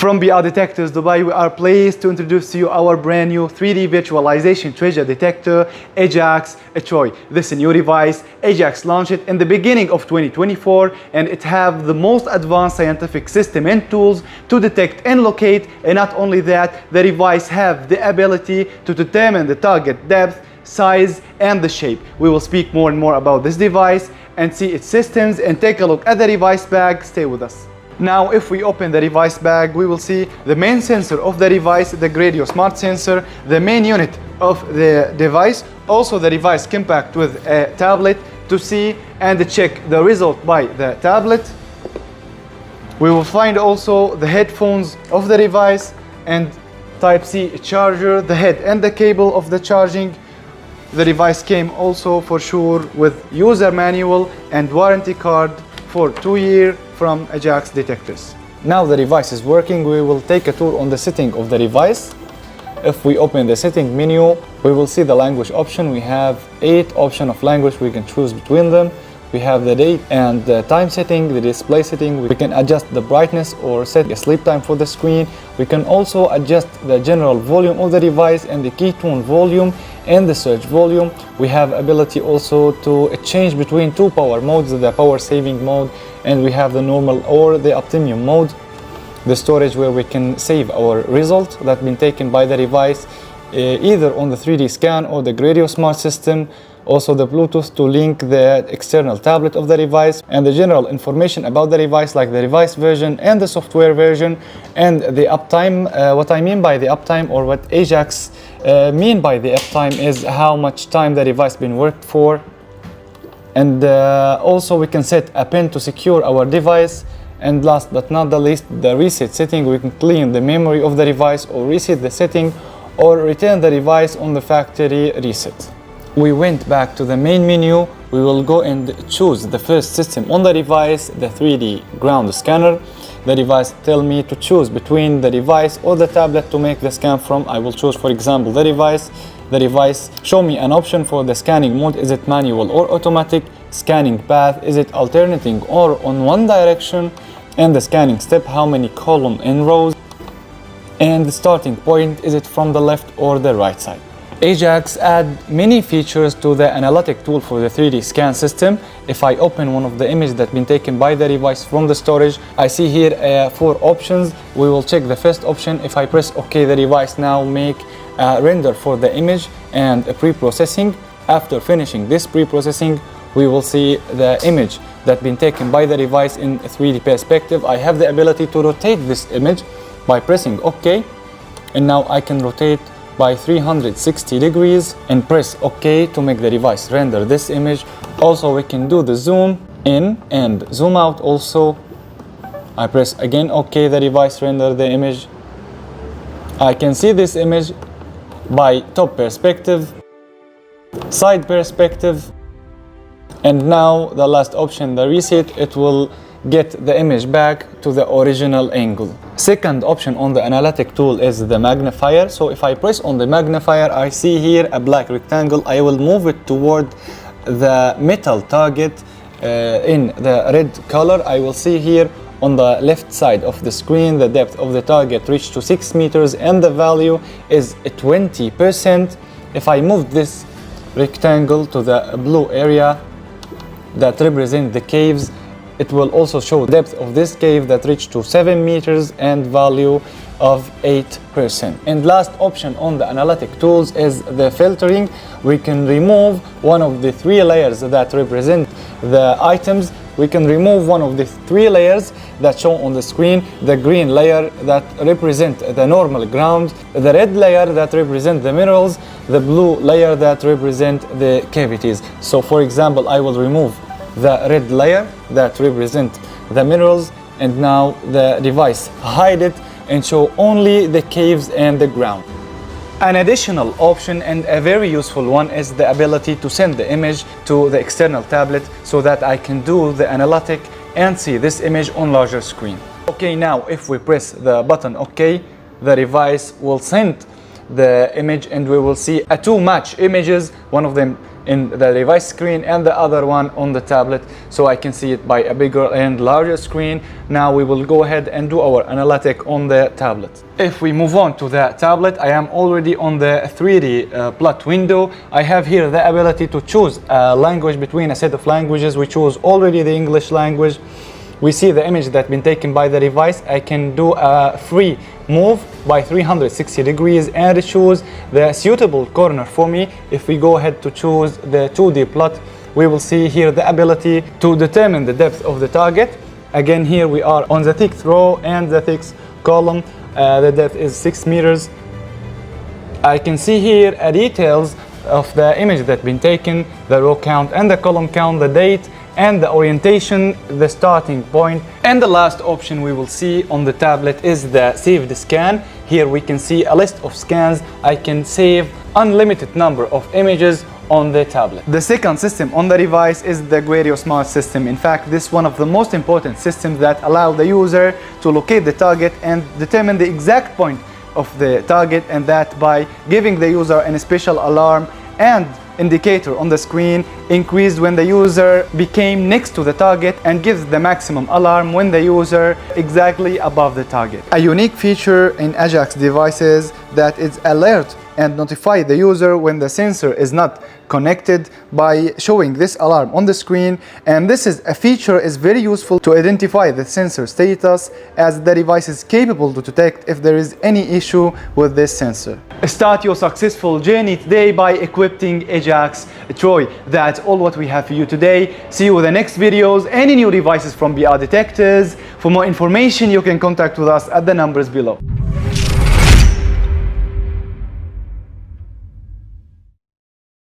From BR Detectors Dubai, we are pleased to introduce to you our brand new 3D visualization treasure detector, Ajax Troy. This new device, Ajax launched it in the beginning of 2024, and it have the most advanced scientific system and tools to detect and locate. And not only that, the device have the ability to determine the target depth, size, and the shape. We will speak more and more about this device and see its systems and take a look at the device bag. Stay with us. Now, if we open the device bag, we will see the main sensor of the device, the Gradio Smart Sensor, the main unit of the device. Also, the device came packed with a tablet to see and check the result by the tablet. We will find also the headphones of the device and Type-C charger, the head and the cable of the charging. The device came also for sure with user manual and warranty card for 2 years from Ajax Detectors. Now the device is working. We will take a tour on the setting of the device. If we open the setting menu, we will see the language option. We have 8 options of language we can choose between them. We have the date and the time setting, the display setting. We can adjust the brightness or set a sleep time for the screen. We can also adjust the general volume of the device and the key tone volume and the search volume. We have ability also to change between 2 power modes, the power saving mode, and we have the normal or the optimum mode. The storage where we can save our result that been taken by the device either on the 3D scan or the Gradio Smart System. Also the Bluetooth to link the external tablet of the device, and the general information about the device like the device version and the software version and the uptime. What I mean by the uptime, or what Ajax mean by the uptime, is how much time the device been worked for. And also we can set a pin to secure our device. And last but not the least, the reset setting. We can clean the memory of the device or reset the setting or return the device on the factory reset. We went back to the main menu. We will go and choose the first system on the device, the 3D ground scanner. The device tell me to choose between the device or the tablet to make the scan from. I will choose, for example, the device. The device show me an option for the scanning mode. Is it manual or automatic? Scanning path, is it alternating or on one direction? And the scanning step, how many column and rows? And the starting point, is it from the left or the right side? Ajax add many features to the analytic tool for the 3D scan system. If I open one of the images that been taken by the device from the storage, I see here 4 options. We will check the first option. If I press OK, the device now make a render for the image and a pre-processing. After finishing this pre-processing, we will see the image that been taken by the device in a 3D perspective. I have the ability to rotate this image by pressing OK, and now I can rotate by 360 degrees and press OK to make the device render this image. Also, we can do the zoom in and zoom out also. I press again OK, the device render the image. I can see this image by top perspective, side perspective, and now the last option, the reset, it will get the image back to the original angle. Second option on the analytic tool is the magnifier. So if I press on the magnifier, I see here a black rectangle. I will move it toward the metal target in the red color. I will see here on the left side of the screen the depth of the target reached to 6 meters and the value is 20%. If I move this rectangle to the blue area that represent the caves, it will also show depth of this cave that reached to 7 meters and value of 8%. And last option on the analytic tools is the filtering. We can remove one of the 3 layers that represent the items. We can remove one of the 3 layers that show on the screen, the green layer that represent the normal ground, the red layer that represent the minerals, the blue layer that represent the cavities. So for example, I will remove the red layer that represent the minerals, and now the device hide it and show only the caves and the ground. An additional option and a very useful one is the ability to send the image to the external tablet so that I can do the analytic and see this image on larger screen. Okay, now if we press the button OK, the device will send the image, and we will see two match images, one of them in the device screen and the other one on the tablet, so I can see it by a bigger and larger screen. Now we will go ahead and do our analytic on the tablet. If we move on to the tablet, I am already on the 3D plot window. I have here the ability to choose a language between a set of languages. We choose already the English language. We see the image that's been taken by the device. I can do a free move by 360 degrees and choose the suitable corner for me. If we go ahead to choose the 2D plot, we will see here the ability to determine the depth of the target. Again, here we are on the sixth row and the sixth column. The depth is 6 meters. I can see here details of the image that's been taken, the row count and the column count, the date and the orientation, the starting point. And the last option we will see on the tablet is the saved scan. Here we can see a list of scans. I can save unlimited number of images on the tablet. The second system on the device is the Guerrero Smart System. In fact, this is one of the most important systems that allow the user to locate the target and determine the exact point of the target, and that by giving the user a special alarm and indicator on the screen increased when the user became next to the target, and gives the maximum alarm when the user exactly above the target. A unique feature in Ajax devices that is alert and notify the user when the sensor is not connected by showing this alarm on the screen. And this is a feature is very useful to identify the sensor status, as the device is capable to detect if there is any issue with this sensor. Start your successful journey today by equipping Ajax Troy. That's all what we have for you today. See you with the next videos. Any new devices from BR Detectors. For more information, you can contact with us at the numbers below.